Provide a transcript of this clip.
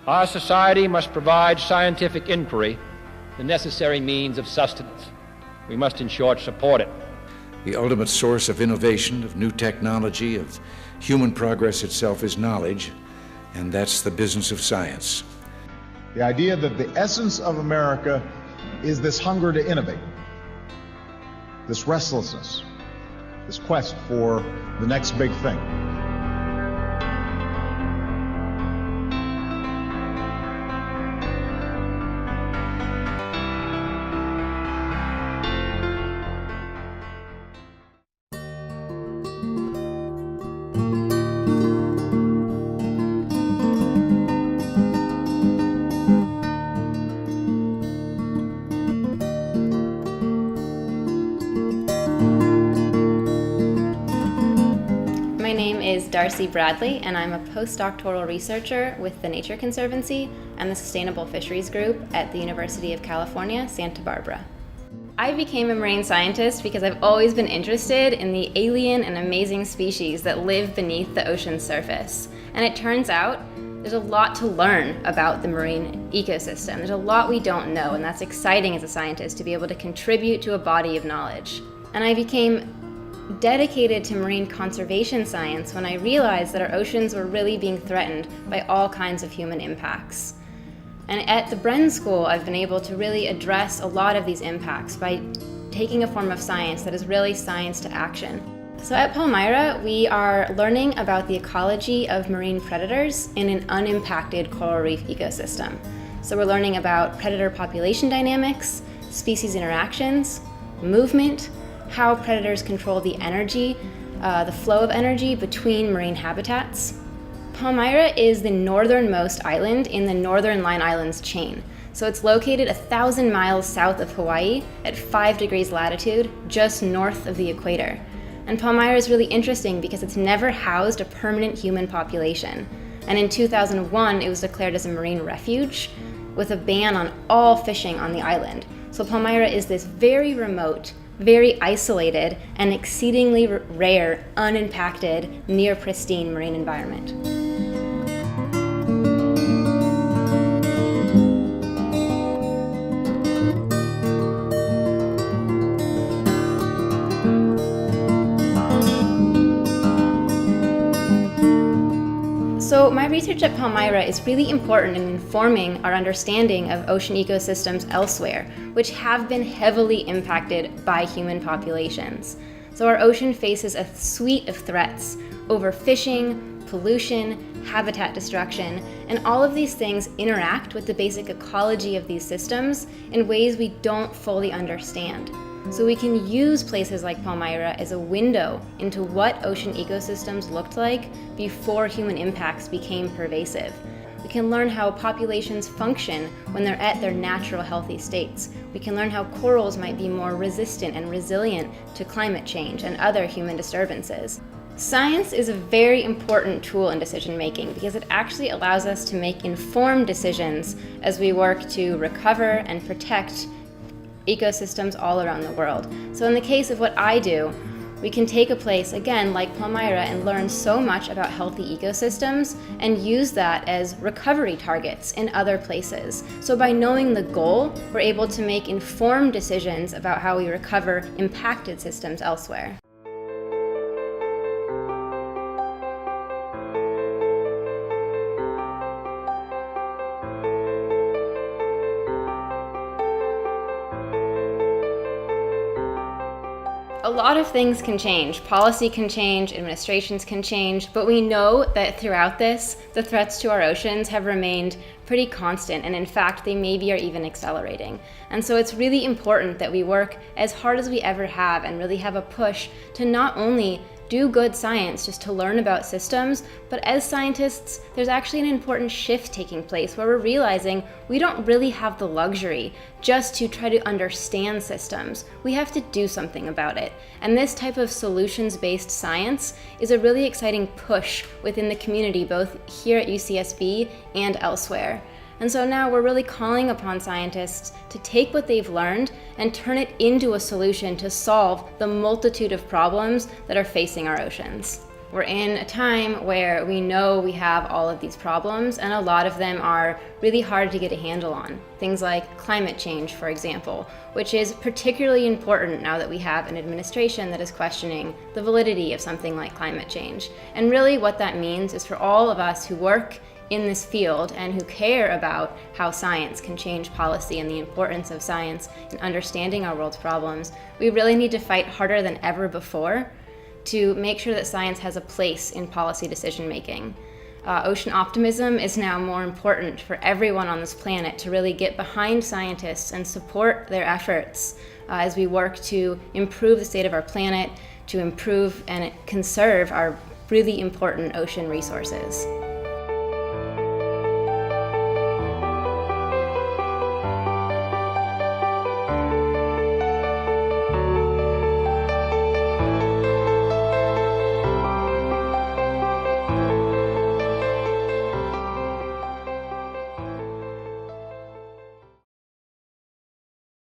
Our society must provide scientific inquiry the necessary means of sustenance. We must, in short, support it. The ultimate source of innovation, of new technology, of human progress itself is knowledge, and that's the business of science. The idea that the essence of America is this hunger to innovate, this restlessness, this quest for the next big thing. My name is Darcy Bradley, and I'm a postdoctoral researcher with the Nature Conservancy and the Sustainable Fisheries Group at the University of California, Santa Barbara. I became a marine scientist because I've always been interested in the alien and amazing species that live beneath the ocean's surface. And it turns out there's a lot to learn about the marine ecosystem. There's a lot we don't know, and that's exciting as a scientist to be able to contribute to a body of knowledge. And I became dedicated to marine conservation science when I realized that our oceans were really being threatened by all kinds of human impacts. And at the Bren School, I've been able to really address a lot of these impacts by taking a form of science that is really science to action. So at Palmyra, we are learning about the ecology of marine predators in an unimpacted coral reef ecosystem. So we're learning about predator population dynamics, species interactions, movement, how predators control the energy, the flow of energy between marine habitats. Palmyra is the northernmost island in the Northern Line Islands chain. So it's located 1,000 miles south of Hawaii at 5 degrees latitude, just north of the equator. And Palmyra is really interesting because it's never housed a permanent human population. And in 2001, it was declared as a marine refuge with a ban on all fishing on the island. So Palmyra is this very remote, very isolated, and exceedingly rare, unimpacted, near pristine marine environment. So my research at Palmyra is really important in informing our understanding of ocean ecosystems elsewhere, which have been heavily impacted by human populations. So our ocean faces a suite of threats: overfishing, pollution, habitat destruction, and all of these things interact with the basic ecology of these systems in ways we don't fully understand. So we can use places like Palmyra as a window into what ocean ecosystems looked like before human impacts became pervasive. We can learn how populations function when they're at their natural healthy states. We can learn how corals might be more resistant and resilient to climate change and other human disturbances. Science is a very important tool in decision making because it actually allows us to make informed decisions as we work to recover and protect ecosystems all around the world. So in the case of what I do, we can take a place, again, like Palmyra, and learn so much about healthy ecosystems and use that as recovery targets in other places. So by knowing the goal, we're able to make informed decisions about how we recover impacted systems elsewhere. A lot of things can change. Policy can change, administrations can change, but we know that throughout this, the threats to our oceans have remained pretty constant, and in fact, they maybe are even accelerating. And so it's really important that we work as hard as we ever have and really have a push to not only do good science just to learn about systems, but as scientists, there's actually an important shift taking place where we're realizing we don't really have the luxury just to try to understand systems. We have to do something about it. And this type of solutions-based science is a really exciting push within the community, both here at UCSB and elsewhere. And so now we're really calling upon scientists to take what they've learned and turn it into a solution to solve the multitude of problems that are facing our oceans. We're in a time where we know we have all of these problems, and a lot of them are really hard to get a handle on. Things like climate change, for example, which is particularly important now that we have an administration that is questioning the validity of something like climate change. And really what that means is for all of us who work in this field and who care about how science can change policy and the importance of science in understanding our world's problems, we really need to fight harder than ever before to make sure that science has a place in policy decision making. Ocean optimism is now more important for everyone on this planet to really get behind scientists and support their efforts as we work to improve the state of our planet, to improve and conserve our really important ocean resources.